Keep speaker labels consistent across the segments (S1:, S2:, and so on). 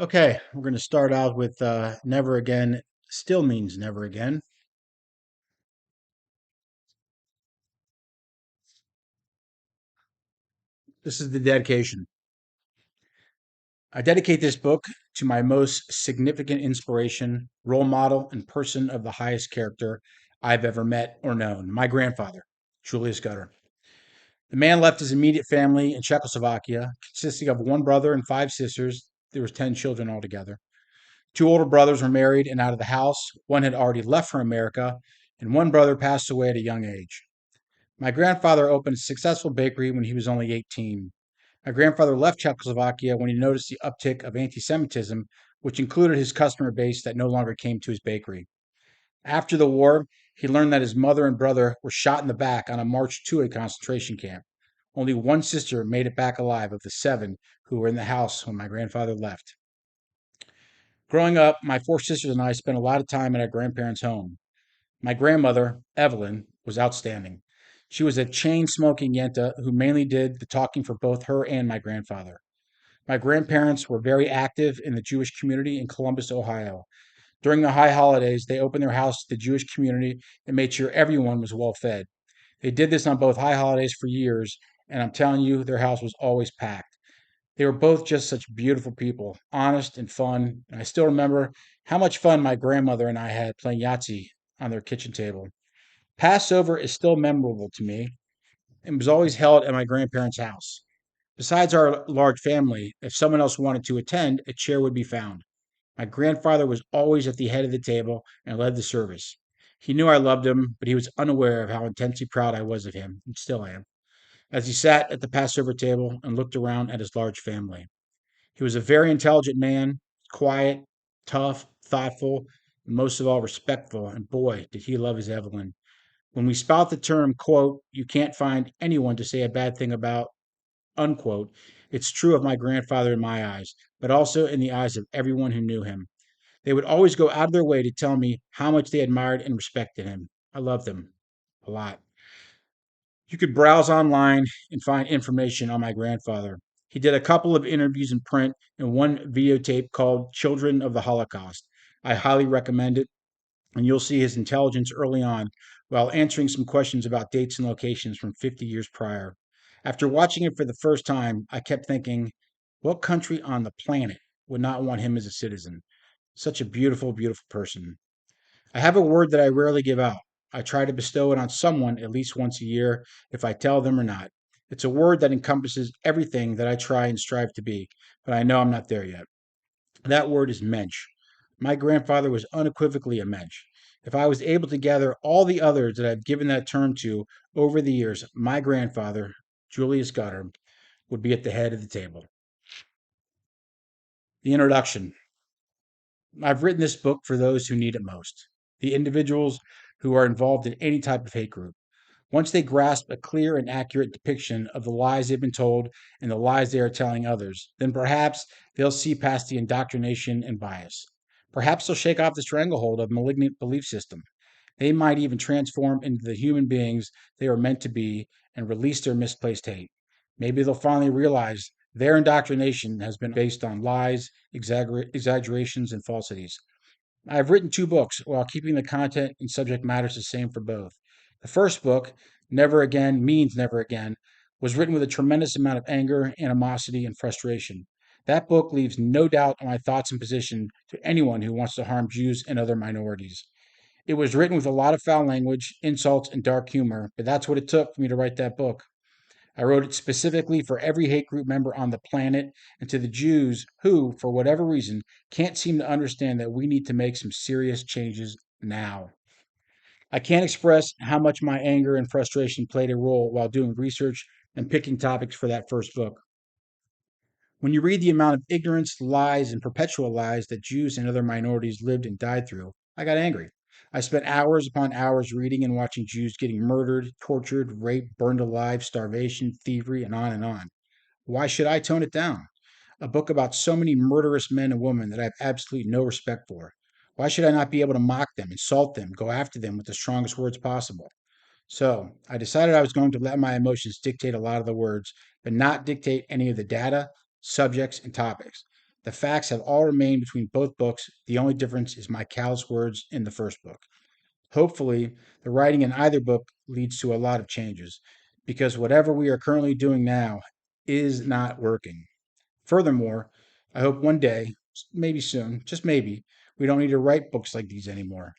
S1: Okay, we're going to start out with never again still means never again. This is the dedication. I dedicate this book to my most significant inspiration, role model, and person of the highest character I've ever met or known, my grandfather, Julius Gutter. The man left his immediate family in Czechoslovakia, consisting of one brother and five sisters. There was 10 children altogether. Two older brothers were married and out of the house. One had already left for America, and one brother passed away at a young age. My grandfather opened a successful bakery when he was only 18. My grandfather left Czechoslovakia when he noticed the uptick of anti Semitism, which included his customer base that no longer came to his bakery. After the war, he learned that his mother and brother were shot in the back on a march to a concentration camp. Only one sister made it back alive of the seven who were in the house when my grandfather left. Growing up, my four sisters and I spent a lot of time at our grandparents' home. My grandmother, Evelyn, was outstanding. She was a chain smoking Yenta who mainly did the talking for both her and my grandfather. My grandparents were very active in the Jewish community in Columbus, Ohio. During the high holidays, they opened their house to the Jewish community and made sure everyone was well fed. They did this on both high holidays for years, and I'm telling you, their house was always packed. They were both just such beautiful people, honest and fun, and I still remember how much fun my grandmother and I had playing Yahtzee on their kitchen table. Passover is still memorable to me and was always held at my grandparents' house. Besides our large family, if someone else wanted to attend, a chair would be found. My grandfather was always at the head of the table and led the service. He knew I loved him, but he was unaware of how intensely proud I was of him, and still am, as he sat at the Passover table and looked around at his large family. He was a very intelligent man, quiet, tough, thoughtful, and most of all respectful, and boy, did he love his Evelyn. When we spout the term, quote, you can't find anyone to say a bad thing about, unquote, it's true of my grandfather in my eyes, but also in the eyes of everyone who knew him. They would always go out of their way to tell me how much they admired and respected him. I loved him a lot. You could browse online and find information on my grandfather. He did a couple of interviews in print and one videotape called Children of the Holocaust. I highly recommend it, and you'll see his intelligence early on while answering some questions about dates and locations from 50 years prior. After watching it for the first time, I kept thinking, what country on the planet would not want him as a citizen? Such a beautiful, beautiful person. I have a word that I rarely give out. I try to bestow it on someone at least once a year, if I tell them or not. It's a word that encompasses everything that I try and strive to be, but I know I'm not there yet. That word is mensch. My grandfather was unequivocally a mensch. If I was able to gather all the others that I've given that term to over the years, my grandfather, Julius Gutter, would be at the head of the table. The introduction. I've written this book for those who need it most, the individuals who are involved in any type of hate group. Once they grasp a clear and accurate depiction of the lies they've been told and the lies they are telling others, then perhaps they'll see past the indoctrination and bias. Perhaps they'll shake off the stranglehold of malignant belief system. They might even transform into the human beings they are meant to be and release their misplaced hate. Maybe they'll finally realize their indoctrination has been based on lies, exaggerations, and falsities. I've written two books while keeping the content and subject matters the same for both. The first book, Never Again Means Never Again, was written with a tremendous amount of anger, animosity, and frustration. That book leaves no doubt on my thoughts and position to anyone who wants to harm Jews and other minorities. It was written with a lot of foul language, insults, and dark humor, but that's what it took for me to write that book. I wrote it specifically for every hate group member on the planet and to the Jews who, for whatever reason, can't seem to understand that we need to make some serious changes now. I can't express how much my anger and frustration played a role while doing research and picking topics for that first book. When you read the amount of ignorance, lies, and perpetual lies that Jews and other minorities lived and died through, I got angry. I spent hours upon hours reading and watching Jews getting murdered, tortured, raped, burned alive, starvation, thievery, and on and on. Why should I tone it down? A book about so many murderous men and women that I have absolutely no respect for. Why should I not be able to mock them, insult them, go after them with the strongest words possible? So I decided I was going to let my emotions dictate a lot of the words, but not dictate any of the data, subjects, and topics. The facts have all remained between both books. The only difference is my callous words in the first book. Hopefully, the writing in either book leads to a lot of changes, because whatever we are currently doing now is not working. Furthermore, I hope one day, maybe soon, just maybe, we don't need to write books like these anymore.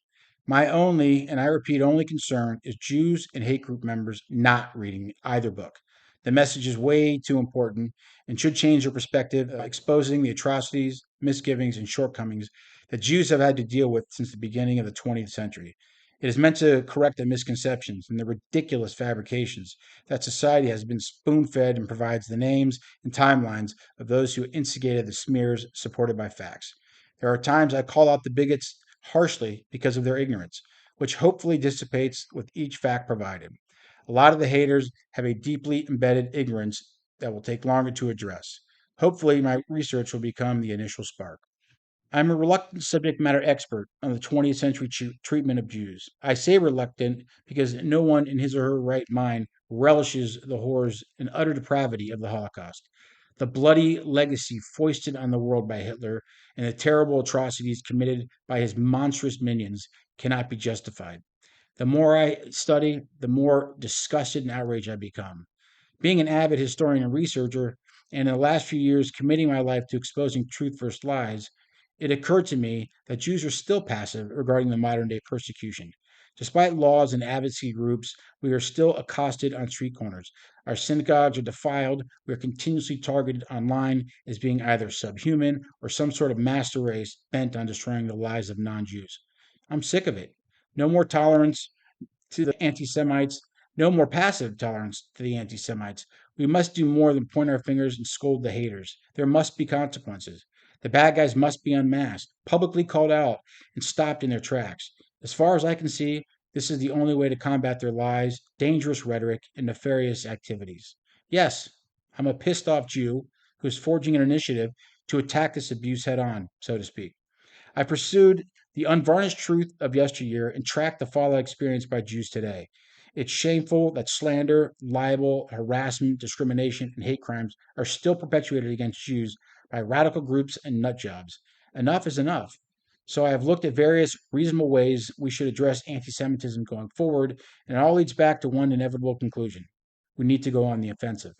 S1: My only, and I repeat, only concern is Jews and hate group members not reading either book. The message is way too important and should change their perspective, exposing the atrocities, misgivings, and shortcomings that Jews have had to deal with since the beginning of the 20th century. It is meant to correct the misconceptions and the ridiculous fabrications that society has been spoon fed and provides the names and timelines of those who instigated the smears supported by facts. There are times I call out the bigots harshly because of their ignorance, which hopefully dissipates with each fact provided. A lot of the haters have a deeply embedded ignorance that will take longer to address. Hopefully, my research will become the initial spark. I'm a reluctant subject matter expert on the 20th century treatment of Jews. I say reluctant because no one in his or her right mind relishes the horrors and utter depravity of the Holocaust. The bloody legacy foisted on the world by Hitler and the terrible atrocities committed by his monstrous minions cannot be justified. The more I study, the more disgusted and outraged I become. Being an avid historian and researcher, and in the last few years committing my life to exposing truth versus lies, it occurred to me that Jews are still passive regarding the modern day persecution. Despite laws and advocacy groups, we are still accosted on street corners. Our synagogues are defiled. We are continuously targeted online as being either subhuman or some sort of master race bent on destroying the lives of non Jews. I'm sick of it. No more tolerance to the anti Semites, no more passive tolerance to the anti Semites. We must do more than point our fingers and scold the haters. There must be consequences. The bad guys must be unmasked, publicly called out, and stopped in their tracks. As far as I can see, this is the only way to combat their lies, dangerous rhetoric, and nefarious activities. Yes, I'm a pissed off Jew who is forging an initiative to attack this abuse head on, so to speak. I pursued the unvarnished truth of yesteryear and tracked the fallout experienced by Jews today. It's shameful that slander, libel, harassment, discrimination, and hate crimes are still perpetuated against Jews by radical groups and nut jobs. Enough is enough. So I have looked at various reasonable ways we should address anti Semitism going forward, and it all leads back to one inevitable conclusion. We need to go on the offensive.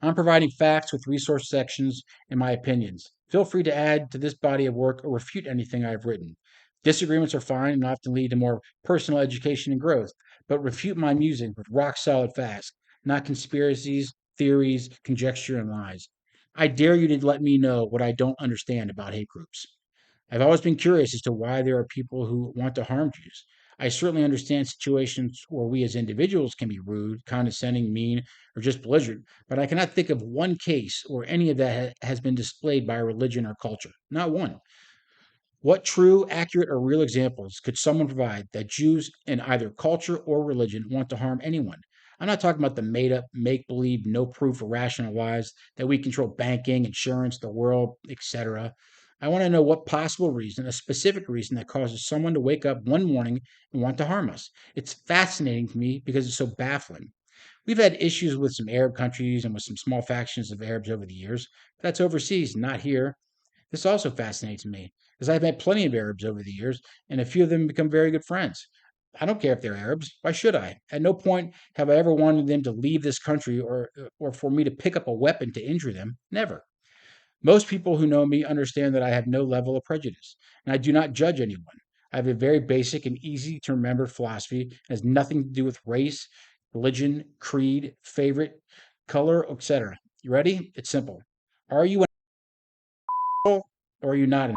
S1: I'm providing facts with resource sections and my opinions. Feel free to add to this body of work or refute anything I've written. Disagreements are fine and often lead to more personal education and growth, but refute my musing with rock solid facts, not conspiracies, theories, conjecture, and lies. I dare you to let me know what I don't understand about hate groups. I've always been curious as to why there are people who want to harm Jews. I certainly understand situations where we as individuals can be rude, condescending, mean, or just belligerent, but I cannot think of one case where any of that has been displayed by religion or culture. Not one. What true, accurate, or real examples could someone provide that Jews in either culture or religion want to harm anyone? I'm not talking about the made up, make believe, no proof, irrational lies that we control banking, insurance, the world, etc. I want to know what possible reason, a specific reason that causes someone to wake up one morning and want to harm us. It's fascinating to me because it's so baffling. We've had issues with some Arab countries and with some small factions of Arabs over the years, but that's overseas, not here. This also fascinates me, as I've met plenty of Arabs over the years, and a few of them become very good friends. I don't care if they're Arabs. Why should I? At no point have I ever wanted them to leave this country or for me to pick up a weapon to injure them. Never. Most people who know me understand that I have no level of prejudice, and I do not judge anyone. I have a very basic and easy to remember philosophy. It has nothing to do with race, religion, creed, favorite, color, etc. You ready? It's simple. Are you an asshole or are you not an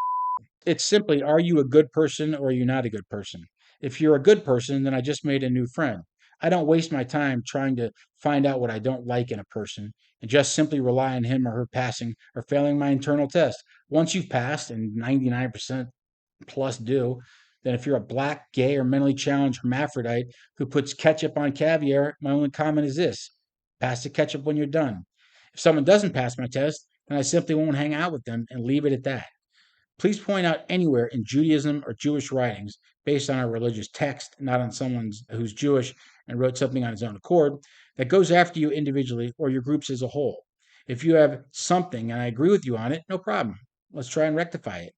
S1: It's simply, are you a good person or are you not a good person? If you're a good person, then I just made a new friend. I don't waste my time trying to find out what I don't like in a person and just simply rely on him or her passing or failing my internal test. Once you've passed, and 99% plus do, then if you're a black, gay, or mentally challenged hermaphrodite who puts ketchup on caviar, my only comment is this: pass the ketchup when you're done. If someone doesn't pass my test, then I simply won't hang out with them and leave it at that. Please point out anywhere in Judaism or Jewish writings, based on a religious text, not on someone who's Jewish and wrote something on his own accord, that goes after you individually or your groups as a whole. If you have something and I agree with you on it, no problem. Let's try and rectify it.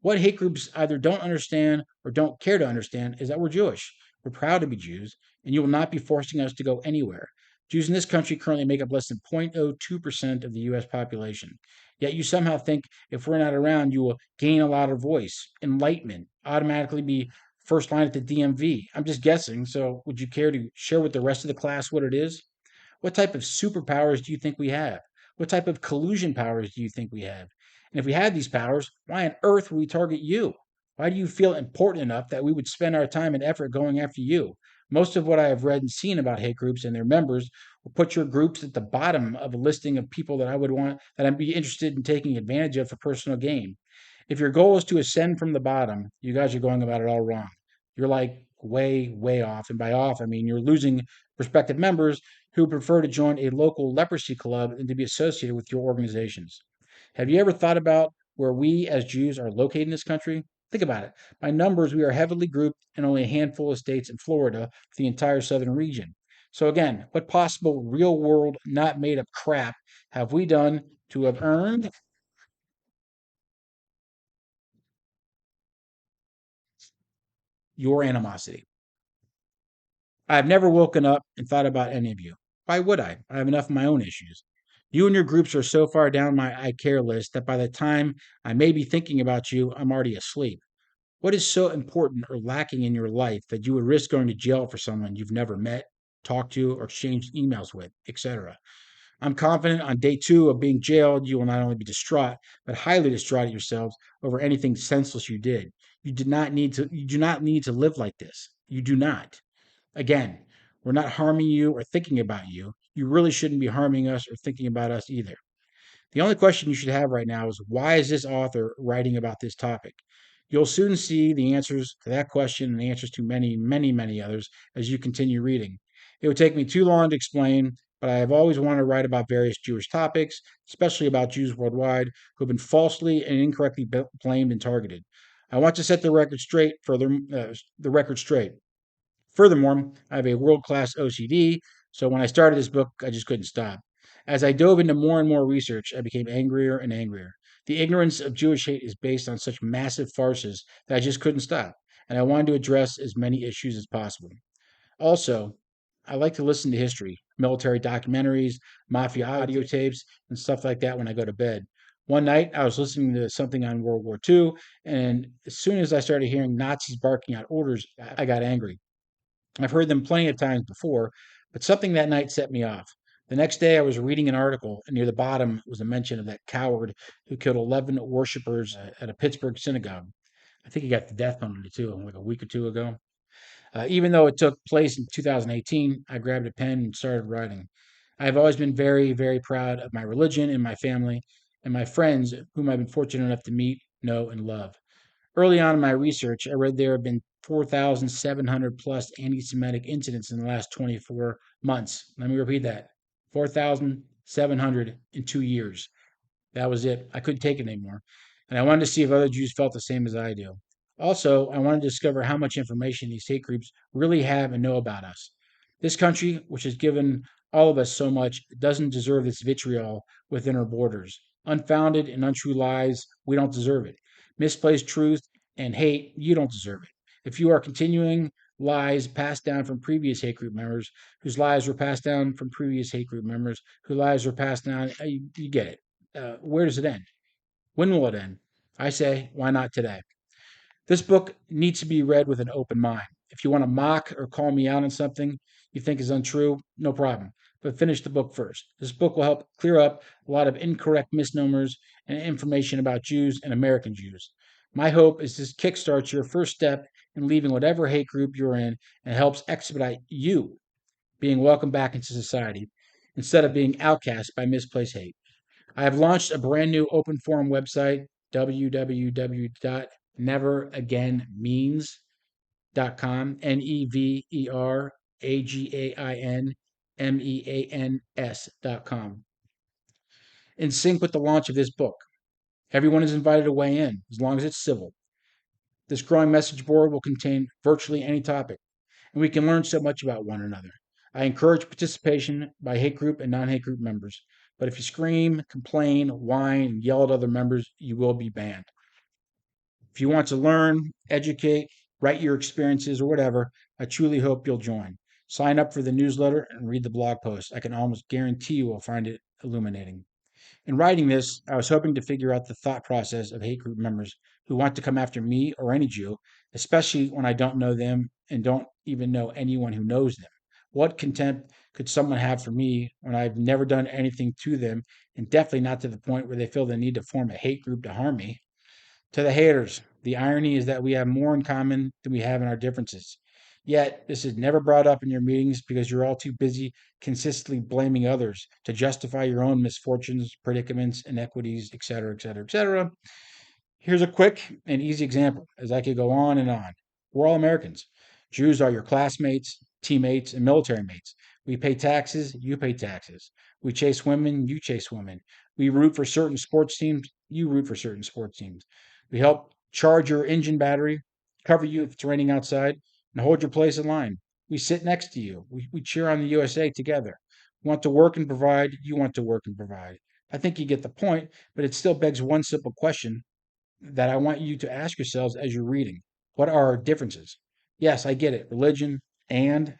S1: What hate groups either don't understand or don't care to understand is that we're Jewish. We're proud to be Jews, and you will not be forcing us to go anywhere. Jews in this country currently make up less than 0.02% of the US population. Yet you somehow think if we're not around, you will gain a louder voice, enlightenment, automatically be first line at the DMV. I'm just guessing, so would you care to share with the rest of the class what it is? What type of superpowers do you think we have? What type of collusion powers do you think we have? And if we had these powers, why on earth would we target you? Why do you feel important enough that we would spend our time and effort going after you? Most of what I have read and seen about hate groups and their members will put your groups at the bottom of a listing of people that I would want, that I'd be interested in taking advantage of for personal gain. If your goal is to ascend from the bottom, you guys are going about it all wrong. You're like way, way off. And by off, I mean you're losing prospective members who prefer to join a local leprosy club than to be associated with your organizations. Have you ever thought about where we as Jews are located in this country? Think about it. By numbers, we are heavily grouped in only a handful of states in Florida for the entire southern region. So, again, what possible real world, not made up crap have we done to have earned your animosity? I've never woken up and thought about any of you. Why would I? I have enough of my own issues. You and your groups are so far down my I care list that by the time I may be thinking about you, I'm already asleep. What is so important or lacking in your life that you would risk going to jail for someone you've never met, talked to, or exchanged emails with, etc.? I'm confident on day two of being jailed, you will not only be distraught, but highly distraught at yourselves over anything senseless you did. You do not need to live like this. You do not. Again, we're not harming you or thinking about you. You really shouldn't be harming us or thinking about us either. The only question you should have right now is why is this author writing about this topic? You'll soon see the answers to that question and the answers to many, many, many others as you continue reading. It would take me too long to explain, but I have always wanted to write about various Jewish topics, especially about Jews worldwide who have been falsely and incorrectly blamed and targeted. I want to set the record straight. The record straight. Furthermore, I have a world class OCD, so when I started this book, I just couldn't stop. As I dove into more and more research, I became angrier and angrier. The ignorance of Jewish hate is based on such massive farces that I just couldn't stop, and I wanted to address as many issues as possible. Also, I like to listen to history, military documentaries, mafia audio tapes, and stuff like that when I go to bed. One night, I was listening to something on World War II, and as soon as I started hearing Nazis barking out orders, I got angry. I've heard them plenty of times before, but something that night set me off. The next day, I was reading an article, and near the bottom was a mention of that coward who killed 11 worshippers at a Pittsburgh synagogue. I think he got the death penalty too, like a week or two ago. Even though it took place in 2018, I grabbed a pen and started writing. I've always been very, very proud of my religion and my family and my friends, whom I've been fortunate enough to meet, know, and love. Early on in my research, I read there have been 4,700 plus anti Semitic incidents in the last 24 months. Let me repeat that 4,700 in 2 years. That was it. I couldn't take it anymore. And I wanted to see if other Jews felt the same as I do. Also, I wanted to discover how much information these hate groups really have and know about us. This country, which has given all of us so much, doesn't deserve this vitriol within our borders. Unfounded and untrue lies, we don't deserve it. Misplaced truth and hate, you don't deserve it. If you are continuing lies passed down from previous hate group members, whose lies were passed down from previous hate group members, whose lies were passed down, you get it. Where does it end? When will it end? I say, why not today? This book needs to be read with an open mind. If you want to mock or call me out on something you think is untrue, no problem. But finish the book first. This book will help clear up a lot of incorrect misnomers and information about Jews and American Jews. My hope is this kickstarts your first step in leaving whatever hate group you're in and helps expedite you being welcomed back into society instead of being outcast by misplaced hate. I have launched a brand new open forum website, www.neveragainmeans.com, NEVERAGAINMEANS.com, in sync with the launch of this book. Everyone is invited to weigh in, as long as it's civil. This growing message board will contain virtually any topic, and we can learn so much about one another. I encourage participation by hate group and non hate group members. But if you scream, complain, whine, and yell at other members, you will be banned. If you want to learn, educate, write your experiences, or whatever, I truly hope you'll join. Sign up for the newsletter and read the blog post. I can almost guarantee you will find it illuminating. In writing this, I was hoping to figure out the thought process of hate group members who want to come after me or any Jew, especially when I don't know them and don't even know anyone who knows them. What contempt could someone have for me when I've never done anything to them, and definitely not to the point where they feel the need to form a hate group to harm me? To the haters, the irony is that we have more in common than we have in our differences. Yet, this is never brought up in your meetings because you're all too busy consistently blaming others to justify your own misfortunes, predicaments, inequities, etc., etc., etc. Here's a quick and easy example, as I could go on and on. We're all Americans. Jews are your classmates, teammates, and military mates. We pay taxes, you pay taxes. We chase women, you chase women. We root for certain sports teams, you root for certain sports teams. We help charge your engine battery, cover you if it's raining outside, and hold your place in line. We sit next to you. We cheer on the USA together. We want to work and provide, you want to work and provide. I think you get the point, but it still begs one simple question that I want you to ask yourselves as you're reading. What are our differences? Yes, I get it. Religion and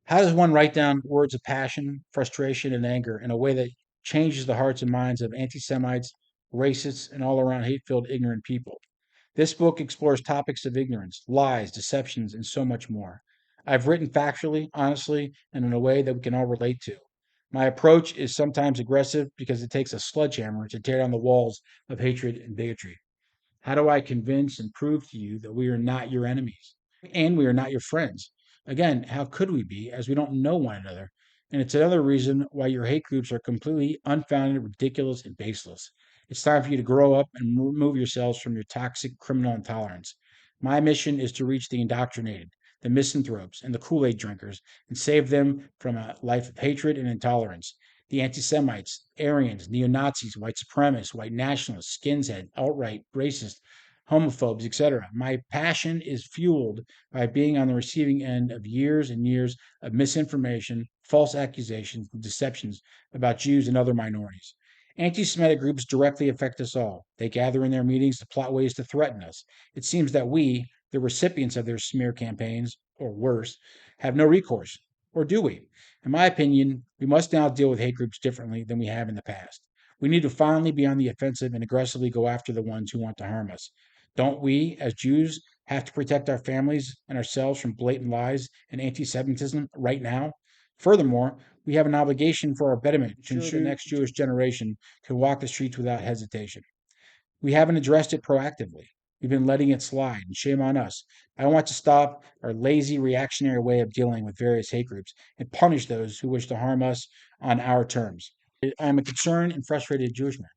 S1: how does one write down words of passion, frustration, and anger in a way that changes the hearts and minds of anti Semites, racists, and all around hate filled, ignorant people? This book explores topics of ignorance, lies, deceptions, and so much more. I've written factually, honestly, and in a way that we can all relate to. My approach is sometimes aggressive because it takes a sledgehammer to tear down the walls of hatred and bigotry. How do I convince and prove to you that we are not your enemies and we are not your friends? Again, how could we be as we don't know one another? And it's another reason why your hate groups are completely unfounded, ridiculous, and baseless. It's time for you to grow up and remove yourselves from your toxic criminal intolerance. My mission is to reach the indoctrinated, the misanthropes, and the Kool Aid drinkers and save them from a life of hatred and intolerance. The anti Semites, Aryans, neo Nazis, white supremacists, white nationalists, skinheads, alt-right, racist, homophobes, etc. My passion is fueled by being on the receiving end of years and years of misinformation, false accusations, and deceptions about Jews and other minorities. Anti Semitic groups directly affect us all. They gather in their meetings to plot ways to threaten us. It seems that we, the recipients of their smear campaigns, or worse, have no recourse. Or do we? In my opinion, we must now deal with hate groups differently than we have in the past. We need to finally be on the offensive and aggressively go after the ones who want to harm us. Don't we, as Jews, have to protect our families and ourselves from blatant lies and anti Semitism right now? Furthermore, we have an obligation for our betterment to ensure the next Jewish generation can walk the streets without hesitation. We haven't addressed it proactively. We've been letting it slide, and shame on us. I want to stop our lazy, reactionary way of dealing with various hate groups and punish those who wish to harm us on our terms. I am a concerned and frustrated Jewish man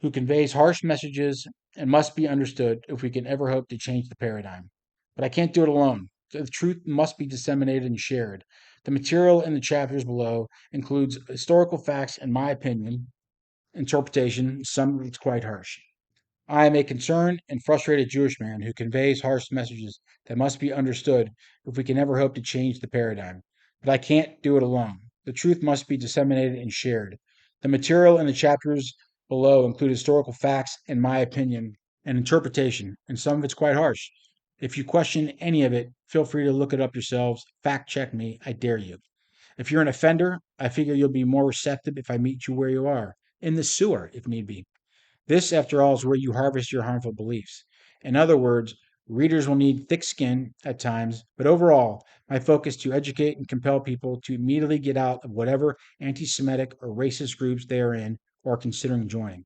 S1: who conveys harsh messages and must be understood if we can ever hope to change the paradigm. But I can't do it alone. The truth must be disseminated and shared. The material in the chapters below includes historical facts, in my opinion, interpretation, some of it's quite harsh. I am a concerned and frustrated Jewish man who conveys harsh messages that must be understood if we can ever hope to change the paradigm. But I can't do it alone. The truth must be disseminated and shared. The material in the chapters below include historical facts, in my opinion, and interpretation, and some of it's quite harsh. If you question any of it, feel free to look it up yourselves. Fact check me, I dare you. If you're an offender, I figure you'll be more receptive if I meet you where you are, in the sewer, if need be. This, after all, is where you harvest your harmful beliefs. In other words, readers will need thick skin at times, but overall, my focus is to educate and compel people to immediately get out of whatever anti Semitic or racist groups they are in or are considering joining.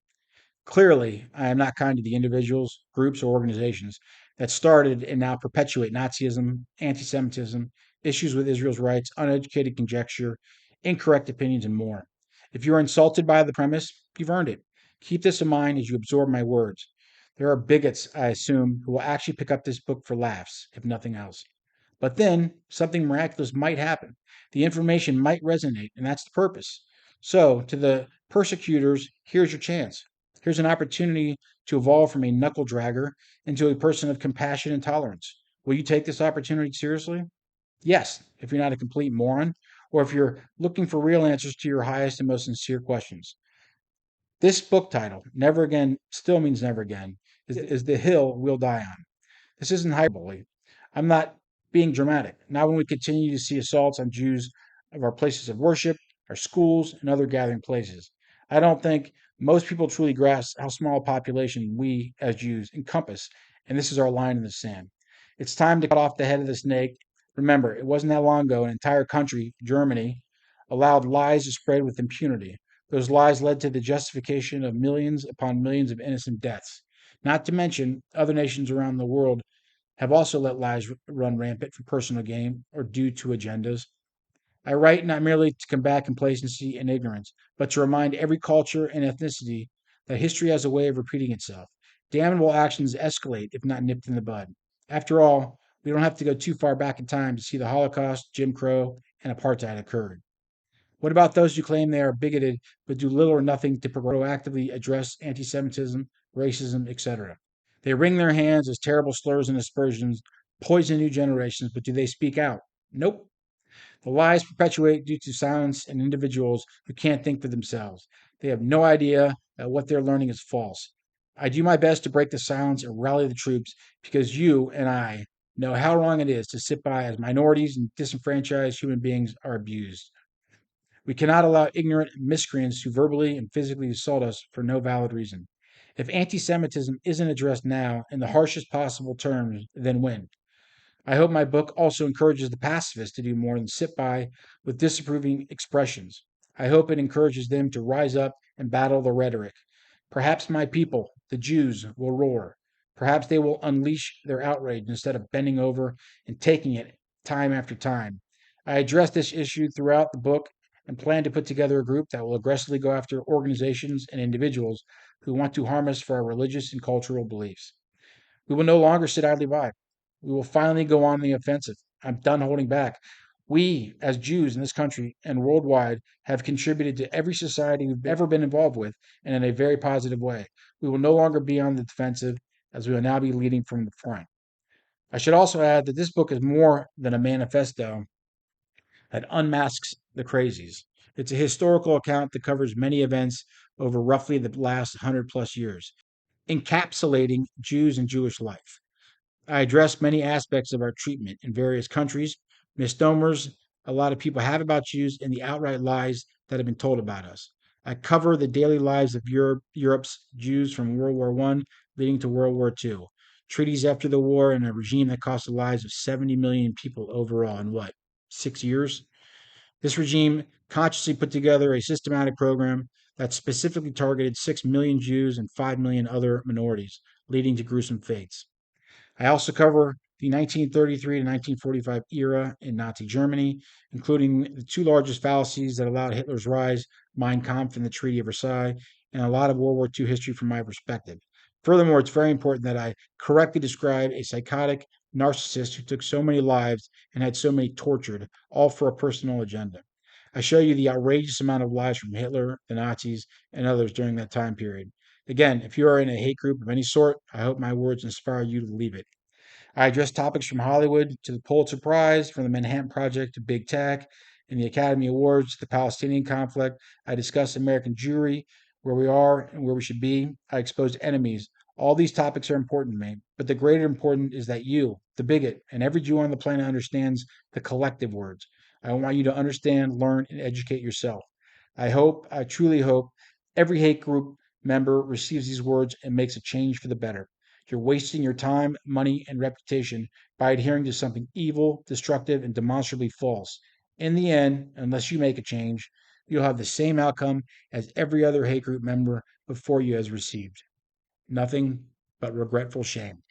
S1: Clearly, I am not kind to the individuals, groups, or organizations that started and now perpetuate Nazism, anti Semitism, issues with Israel's rights, uneducated conjecture, incorrect opinions, and more. If you are insulted by the premise, you've earned it. Keep this in mind as you absorb my words. There are bigots, I assume, who will actually pick up this book for laughs, if nothing else. But then something miraculous might happen. The information might resonate, and that's the purpose. So, to the persecutors, here's your chance. Here's an opportunity to evolve from a knuckle dragger into a person of compassion and tolerance. Will you take this opportunity seriously? Yes, if you're not a complete moron or if you're looking for real answers to your highest and most sincere questions. This book title, Never Again, still means never again, is the hill we'll die on. This isn't hyperbole. I'm not being dramatic. Not when we continue to see assaults on Jews of our places of worship, our schools, and other gathering places. I don't think most people truly grasp how small a population we, as Jews, encompass, and this is our line in the sand. It's time to cut off the head of the snake. Remember, it wasn't that long ago an entire country, Germany, allowed lies to spread with impunity. Those lies led to the justification of millions upon millions of innocent deaths. Not to mention, other nations around the world have also let lies run rampant for personal gain or due to agendas. I write not merely to combat complacency and ignorance, but to remind every culture and ethnicity that history has a way of repeating itself. Damnable actions escalate if not nipped in the bud. After all, we don't have to go too far back in time to see the Holocaust, Jim Crow, and apartheid occurred. What about those who claim they are bigoted but do little or nothing to proactively address anti Semitism, racism, etc.? They wring their hands as terrible slurs and aspersions poison new generations, but do they speak out? Nope. The lies perpetuate due to silence and individuals who can't think for themselves. They have no idea that what they're learning is false. I do my best to break the silence and rally the troops because you and I know how wrong it is to sit by as minorities and disenfranchised human beings are abused. We cannot allow ignorant miscreants to verbally and physically assault us for no valid reason. If anti Semitism isn't addressed now in the harshest possible terms, then when? I hope my book also encourages the pacifists to do more than sit by with disapproving expressions. I hope it encourages them to rise up and battle the rhetoric. Perhaps my people, the Jews, will roar. Perhaps they will unleash their outrage instead of bending over and taking it time after time. I address this issue throughout the book and plan to put together a group that will aggressively go after organizations and individuals who want to harm us for our religious and cultural beliefs. We will no longer sit idly by. We will finally go on the offensive. I'm done holding back. We, as Jews in this country and worldwide, have contributed to every society we've ever been involved with, and in a very positive way. We will no longer be on the defensive, as we will now be leading from the front. I should also add that this book is more than a manifesto that unmasks the crazies. It's a historical account that covers many events over roughly the last 100 plus years, encapsulating Jews and Jewish life. I address many aspects of our treatment in various countries, misnomers a lot of people have about Jews, and the outright lies that have been told about us. I cover the daily lives of Europe's Jews from World War I leading to World War II, treaties after the war, and a regime that cost the lives of 70 million people overall in what, 6 years? This regime consciously put together a systematic program that specifically targeted 6 million Jews and 5 million other minorities, leading to gruesome fates. I also cover the 1933 to 1945 era in Nazi Germany, including the two largest fallacies that allowed Hitler's rise, Mein Kampf and the Treaty of Versailles, and a lot of World War II history from my perspective. Furthermore, it's very important that I correctly describe a psychotic narcissist who took so many lives and had so many tortured, all for a personal agenda. I show you the outrageous amount of lies from Hitler, the Nazis, and others during that time period. Again, if you are in a hate group of any sort, I hope my words inspire you to leave it. I address topics from Hollywood to the Pulitzer Prize, from the Manhattan Project to big tech, and the Academy Awards to the Palestinian conflict. I discuss American Jewry, where we are and where we should be. I expose enemies. All these topics are important to me, but the greater important is that you, the bigot, and every Jew on the planet understands the collective words. I want you to understand, learn, and educate yourself. I truly hope, every hate group member receives these words and makes a change for the better. You're wasting your time, money, and reputation by adhering to something evil, destructive, and demonstrably false. In the end, unless you make a change, you'll have the same outcome as every other hate group member before you has received. Nothing but regretful shame.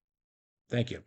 S1: Thank you.